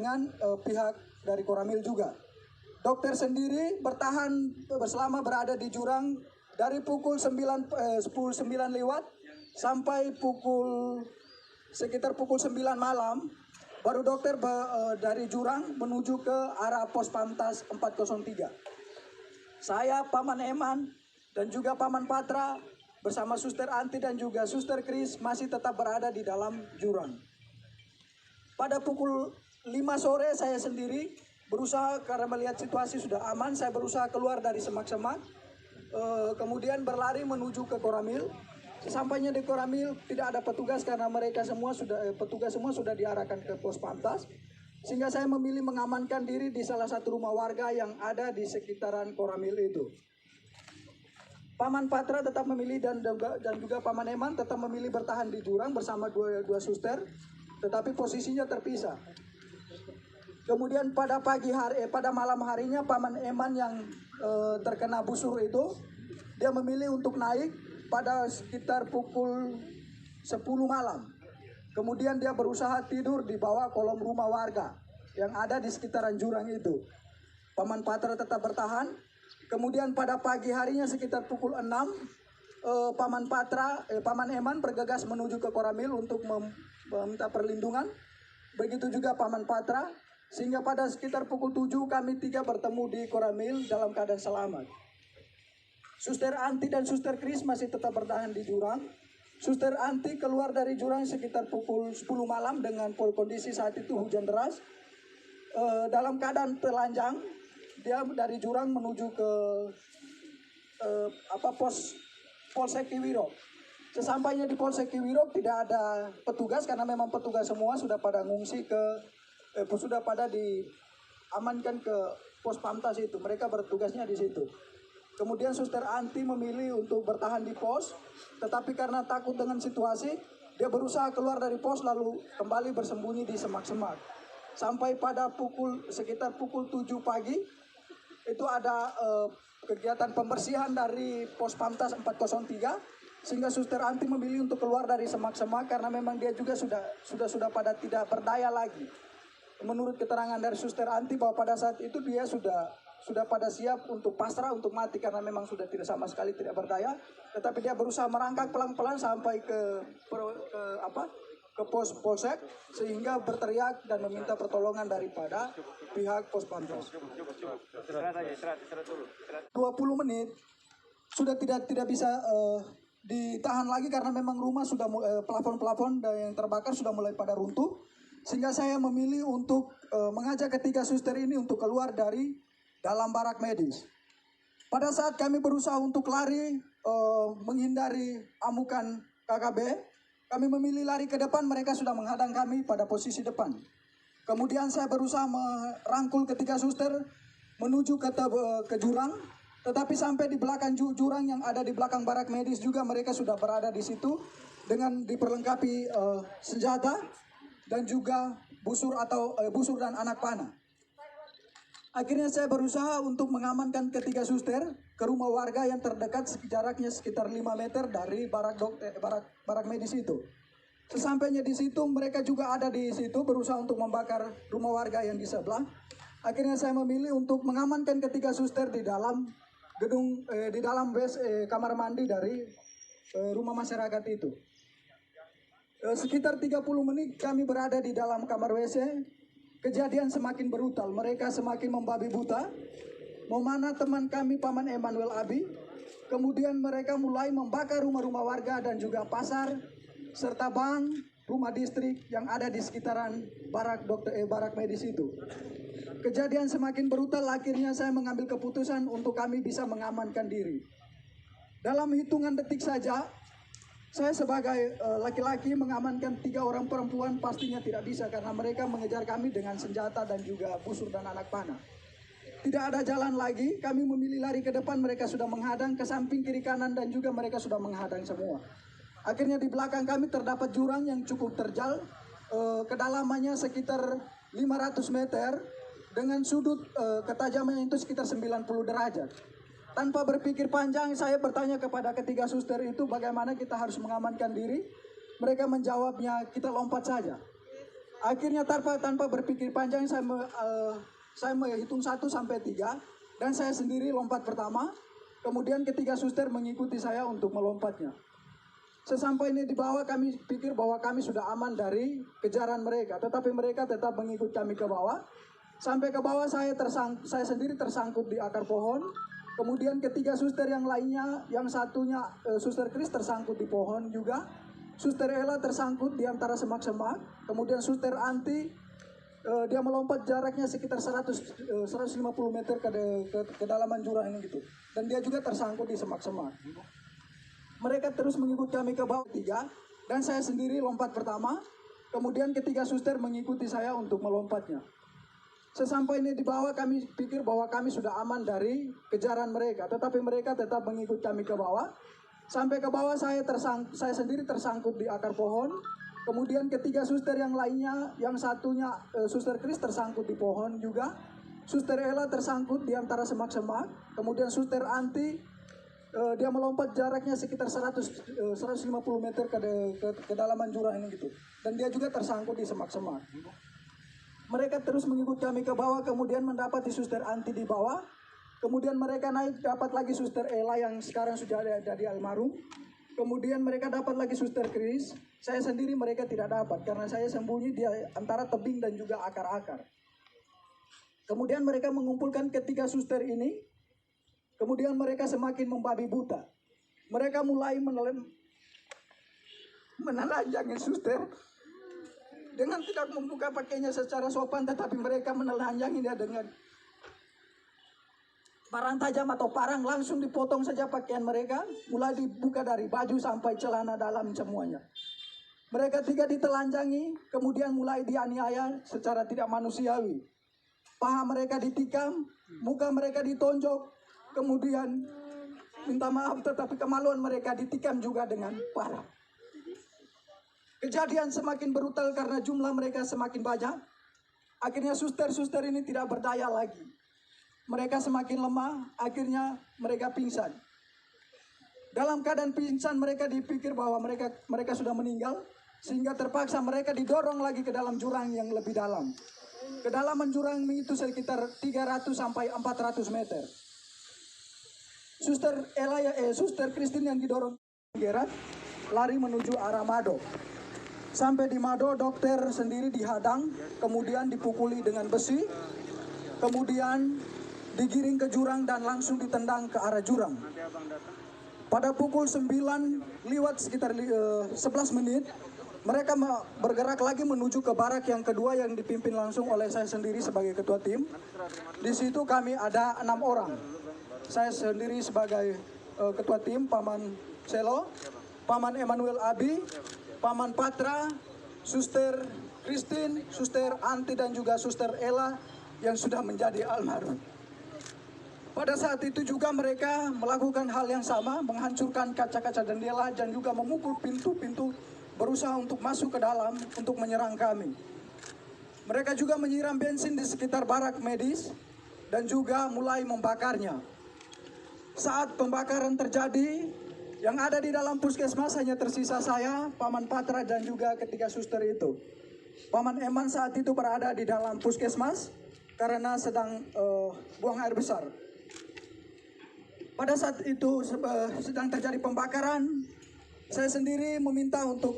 dengan pihak dari Koramil juga. Dokter sendiri bertahan selama berada di jurang dari pukul 9 lewat sampai sekitar pukul 9 malam. Baru dokter dari jurang menuju ke arah pos Pamtas 403. Saya, Paman Eman, dan juga Paman Patra bersama Suster Anti dan juga Suster Kris masih tetap berada di dalam jurang. Pada pukul 5 sore saya sendiri berusaha, karena melihat situasi sudah aman, saya berusaha keluar dari semak-semak, kemudian berlari menuju ke Koramil. Sesampainya di Koramil tidak ada petugas karena petugas semua sudah diarahkan ke pos Pamtas. Sehingga saya memilih mengamankan diri di salah satu rumah warga yang ada di sekitaran Koramil itu. Paman Patra tetap memilih dan juga Paman Eman tetap memilih bertahan di jurang bersama dua suster, tetapi posisinya terpisah. Kemudian pada malam harinya Paman Eman yang terkena busur itu, dia memilih untuk naik pada sekitar pukul 10 malam. Kemudian dia berusaha tidur di bawah kolom rumah warga yang ada di sekitaran jurang itu. Paman Patra tetap bertahan. Kemudian pada pagi harinya sekitar pukul 6, Paman Eman bergegas menuju ke Koramil untuk meminta perlindungan. Begitu juga Paman Patra. Sehingga pada sekitar pukul 7 kami 3 bertemu di Koramil dalam keadaan selamat. Suster Anti dan Suster Kris masih tetap bertahan di jurang. Suster Anti keluar dari jurang sekitar pukul 10 malam dengan kondisi saat itu hujan deras. Dalam keadaan telanjang, dia dari jurang menuju ke Polsek Kiwirok. Sesampainya di Polsek Kiwirok tidak ada petugas karena memang petugas semua sudah pada ngungsi sudah pada diamankan ke pos Pamtas itu. Mereka bertugasnya di situ. Kemudian Suster Anti memilih untuk bertahan di pos, tetapi karena takut dengan situasi, dia berusaha keluar dari pos lalu kembali bersembunyi di semak-semak. Sampai pada sekitar pukul 7 pagi, itu ada kegiatan pembersihan dari pos Pamtas 403, sehingga Suster Anti memilih untuk keluar dari semak-semak karena memang dia juga sudah pada tidak berdaya lagi. Menurut keterangan dari Suster Anti bahwa pada saat itu dia sudah pada siap untuk pasrah, untuk mati karena memang sudah sama sekali tidak berdaya. Tetapi dia berusaha merangkak pelan-pelan sampai ke pos polsek sehingga berteriak dan meminta pertolongan daripada pihak pos Pamtas. 20 menit sudah tidak bisa ditahan lagi karena memang rumah sudah plafon-plafon yang terbakar sudah mulai pada runtuh. Sehingga saya memilih untuk mengajak ketiga suster ini untuk keluar dari dalam barak medis. Pada saat kami berusaha untuk lari menghindari amukan KKB, kami memilih lari ke depan, mereka sudah menghadang kami pada posisi depan. Kemudian saya berusaha merangkul ketiga suster menuju ke jurang, tetapi sampai di belakang jurang yang ada di belakang barak medis juga mereka sudah berada di situ dengan diperlengkapi senjata dan juga busur dan anak panah. Akhirnya saya berusaha untuk mengamankan ketiga suster ke rumah warga yang terdekat jaraknya sekitar 5 meter dari barak medis itu. Sesampainya di situ mereka juga ada di situ berusaha untuk membakar rumah warga yang di sebelah. Akhirnya saya memilih untuk mengamankan ketiga suster di dalam kamar mandi dari rumah masyarakat itu. Sekitar 30 menit kami berada di dalam kamar WC. Kejadian semakin brutal, mereka semakin membabi buta. Memanah teman kami Paman Emanuel Abi. Kemudian mereka mulai membakar rumah-rumah warga dan juga pasar, serta bank, rumah distrik yang ada di sekitaran barak medis itu. Kejadian semakin brutal, akhirnya saya mengambil keputusan untuk kami bisa mengamankan diri. Dalam hitungan detik saja, saya sebagai laki-laki mengamankan 3 orang perempuan pastinya tidak bisa karena mereka mengejar kami dengan senjata dan juga busur dan anak panah. Tidak ada jalan lagi, kami memilih lari ke depan, mereka sudah menghadang ke samping kiri kanan dan juga mereka sudah menghadang semua. Akhirnya di belakang kami terdapat jurang yang cukup terjal, kedalamannya sekitar 500 meter dengan sudut ketajamannya itu sekitar 90 derajat. Tanpa berpikir panjang, saya bertanya kepada ketiga suster itu bagaimana kita harus mengamankan diri. Mereka menjawabnya, kita lompat saja. Akhirnya tanpa berpikir panjang saya menghitung 1 sampai 3 dan saya sendiri lompat pertama. Kemudian ketiga suster mengikuti saya untuk melompatnya. Sesampainya di bawah kami pikir bahwa kami sudah aman dari kejaran mereka, tetapi mereka tetap mengikut kami ke bawah. Sampai ke bawah saya sendiri tersangkut di akar pohon. Kemudian ketiga suster yang lainnya, yang satunya suster Kris tersangkut di pohon juga. Suster Ella tersangkut di antara semak-semak. Kemudian suster Anti dia melompat jaraknya sekitar 150 meter ke kedalaman jurang ini gitu. Dan dia juga tersangkut di semak-semak. Mereka terus mengikut kami ke bawah 3 dan saya sendiri lompat pertama. Kemudian ketiga suster mengikuti saya untuk melompatnya. Sesampainya di bawah kami pikir bahwa kami sudah aman dari kejaran mereka, tetapi mereka tetap mengikut kami ke bawah. Sampai ke bawah saya sendiri tersangkut di akar pohon. Kemudian ketiga suster yang lainnya, yang satunya suster Kris tersangkut di pohon juga. Suster Ella tersangkut di antara semak-semak. Kemudian suster Anti dia melompat jaraknya sekitar 150 meter ke kedalaman jurang ini gitu. Dan dia juga tersangkut di semak-semak. Mereka terus mengikut kami ke bawah, kemudian mendapati suster Anti di bawah. Kemudian mereka naik, dapat lagi suster Ella yang sekarang sudah ada di almarhum. Kemudian mereka dapat lagi suster Kris. Saya sendiri mereka tidak dapat karena saya sembunyi di antara tebing dan juga akar-akar. Kemudian mereka mengumpulkan ketiga suster ini. Kemudian mereka semakin membabi buta. Mereka mulai menelanjangi suster dengan tidak membuka pakainya secara sopan, tetapi mereka menelanjangi dia dengan parang tajam atau parang, langsung dipotong saja pakaian mereka, mulai dibuka dari baju sampai celana dalam semuanya. Mereka tiga ditelanjangi, kemudian mulai dianiaya secara tidak manusiawi. Paha mereka ditikam, muka mereka ditonjok, kemudian minta maaf tetapi kemaluan mereka ditikam juga dengan parah. Kejadian semakin brutal karena jumlah mereka semakin banyak. Akhirnya suster-suster ini tidak berdaya lagi. Mereka semakin lemah, akhirnya mereka pingsan. Dalam keadaan pingsan mereka dipikir bahwa mereka sudah meninggal, sehingga terpaksa mereka didorong lagi ke dalam jurang yang lebih dalam. Kedalaman jurang itu sekitar 300 sampai 400 meter. Suster Christine yang didorong Gerat lari menuju arah Mado. Sampai di Mado, dokter sendiri dihadang, kemudian dipukuli dengan besi, kemudian digiring ke jurang dan langsung ditendang ke arah jurang. Pada pukul 9 lewat sekitar 11 menit, mereka bergerak lagi menuju ke barak yang kedua yang dipimpin langsung oleh saya sendiri sebagai ketua tim. Di situ kami ada 6 orang. Saya sendiri sebagai ketua tim, Paman Selo, Paman Emmanuel Abi, Paman Patra, Suster Christine, Suster Anti dan juga Suster Ella yang sudah menjadi almarhum. Pada saat itu juga mereka melakukan hal yang sama, menghancurkan kaca-kaca jendela dan juga memukul pintu-pintu, berusaha untuk masuk ke dalam untuk menyerang kami. Mereka juga menyiram bensin di sekitar barak medis dan juga mulai membakarnya. Saat pembakaran terjadi, yang ada di dalam puskesmas hanya tersisa saya, Paman Patra dan juga ketiga suster itu. Paman Eman saat itu berada di dalam puskesmas karena sedang buang air besar. Pada saat itu sedang terjadi pembakaran, saya sendiri meminta untuk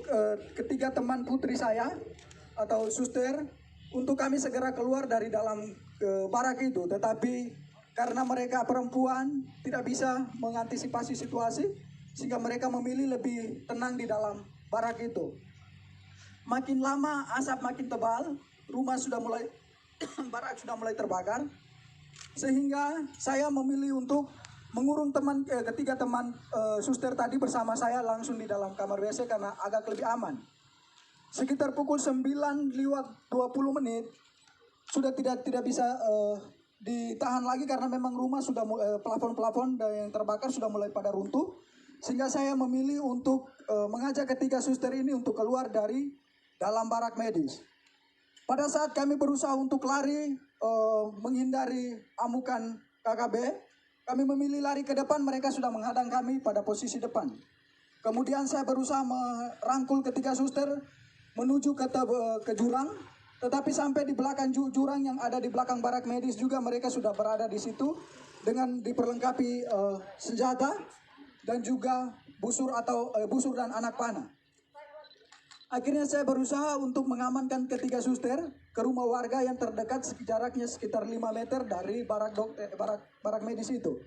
ketiga teman putri saya atau suster untuk kami segera keluar dari dalam barak itu. Tetapi karena mereka perempuan tidak bisa mengantisipasi situasi, sehingga mereka memilih lebih tenang di dalam barak itu. Makin lama asap makin tebal, rumah sudah mulai barak sudah mulai terbakar, sehingga saya memilih untuk mengurung ketiga teman suster tadi bersama saya langsung di dalam kamar WC karena agak lebih aman. Sekitar pukul 9 lewat 20 menit sudah tidak bisa ditahan lagi karena memang rumah sudah plafon-plafon yang terbakar sudah mulai pada runtuh. Sehingga saya memilih untuk mengajak ketiga suster ini untuk keluar dari dalam barak medis. Pada saat kami berusaha untuk lari menghindari amukan KKB, kami memilih lari ke depan, mereka sudah menghadang kami pada posisi depan. Kemudian saya berusaha merangkul ketiga suster menuju ke jurang. Tetapi sampai di belakang jurang yang ada di belakang barak medis juga mereka sudah berada di situ dengan diperlengkapi senjata dan juga busur dan anak panah. Akhirnya saya berusaha untuk mengamankan ketiga suster ke rumah warga yang terdekat jaraknya sekitar 5 meter dari barak medis itu.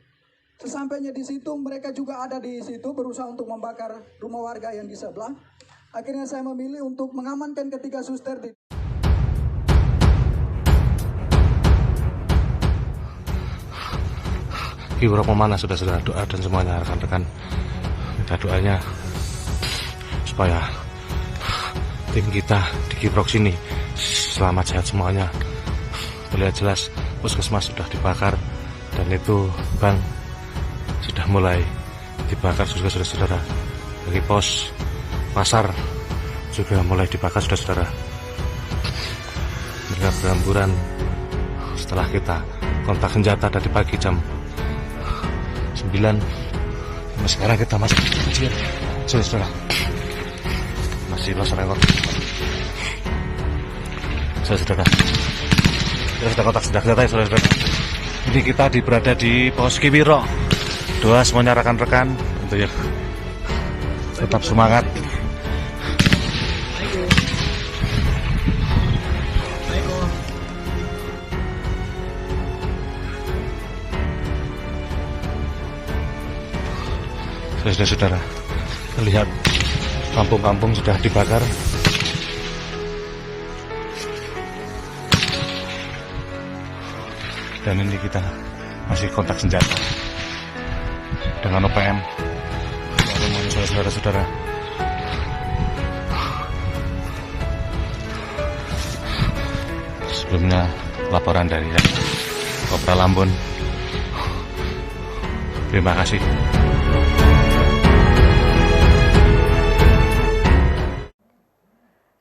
Sesampainya di situ mereka juga ada di situ berusaha untuk membakar rumah warga yang di sebelah. Akhirnya saya memilih untuk mengamankan ketiga suster di Kiwirok memanah sudah doa dan semuanya rekan-rekan, minta doanya supaya tim kita di Kiwirok sini selamat sehat semuanya. Terlihat jelas puskesmas sudah dibakar dan itu bank sudah mulai dibakar juga saudara-saudara. Bagi pos pasar juga mulai dibakar saudara-saudara. Mereka berhamburan setelah kita kontak senjata dari pagi jam 9 sampai sekarang kita masih kecil saudara, masih los rekor saudara. Kita sudah kontak senjata ya saudara. Ini kita berada di pos Kiwirok. Doa semuanya rekan-rekan untuk ya tetap semangat. Saudara-saudara, terlihat kampung-kampung sudah dibakar. Dan ini kita masih kontak senjata dengan OPM. Saudara-saudara, sebelumnya laporan dari Kopral Ambon. Terima kasih.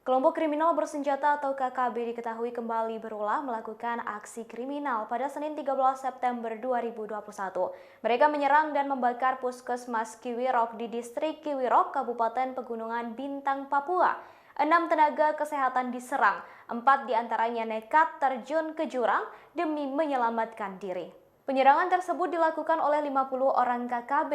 Kelompok kriminal bersenjata atau KKB diketahui kembali berulah melakukan aksi kriminal pada Senin 13 September 2021. Mereka menyerang dan membakar puskesmas Kiwirok di distrik Kiwirok, Kabupaten Pegunungan Bintang, Papua. 6 tenaga kesehatan diserang, 4 diantaranya nekat terjun ke jurang demi menyelamatkan diri. Penyerangan tersebut dilakukan oleh 50 orang KKB.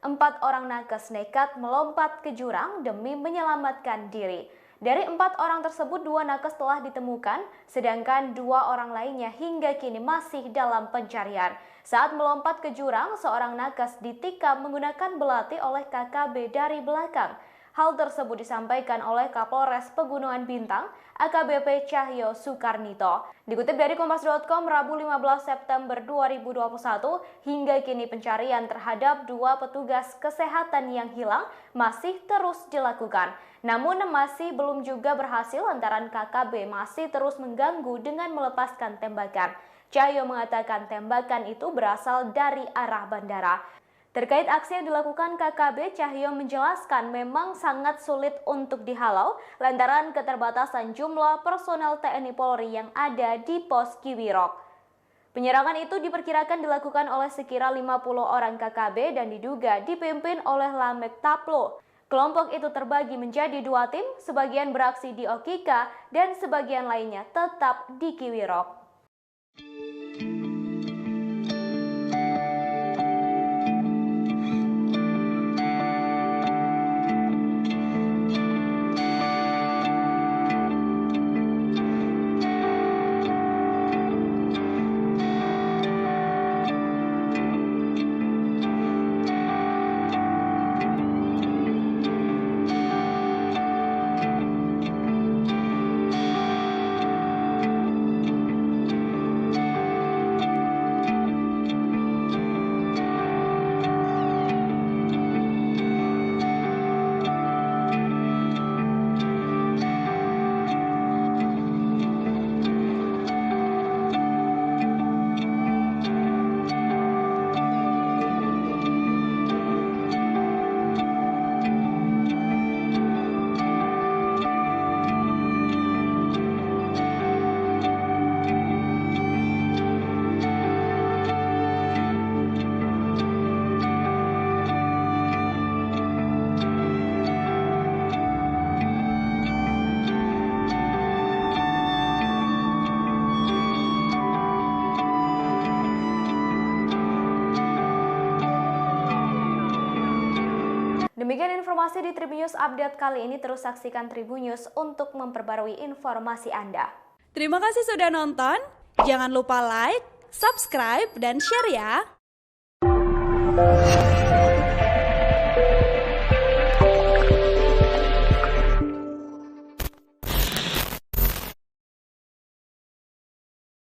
4 orang nakes nekat melompat ke jurang demi menyelamatkan diri. Dari 4 orang tersebut, 2 nakes telah ditemukan, sedangkan 2 orang lainnya hingga kini masih dalam pencarian. Saat melompat ke jurang, seorang nakes ditikam menggunakan belati oleh KKB dari belakang. Hal tersebut disampaikan oleh Kapolres Pegunungan Bintang, AKBP Cahyo Soekarnito. Dikutip dari Kompas.com, Rabu 15 September 2021, hingga kini pencarian terhadap 2 petugas kesehatan yang hilang masih terus dilakukan. Namun masih belum juga berhasil lantaran KKB masih terus mengganggu dengan melepaskan tembakan. Cahyo mengatakan tembakan itu berasal dari arah bandara. Terkait aksi yang dilakukan KKB, Cahyo menjelaskan memang sangat sulit untuk dihalau lantaran keterbatasan jumlah personel TNI Polri yang ada di pos Kiwirok. Penyerangan itu diperkirakan dilakukan oleh sekira 50 orang KKB dan diduga dipimpin oleh Lamek Taplo. Kelompok itu terbagi menjadi 2 tim, sebagian beraksi di Okika dan sebagian lainnya tetap di Kiwirok. Demikian informasi di Tribun News Update kali ini. Terus saksikan Tribun News untuk memperbarui informasi Anda. Terima kasih sudah nonton. Jangan lupa like, subscribe, dan share ya.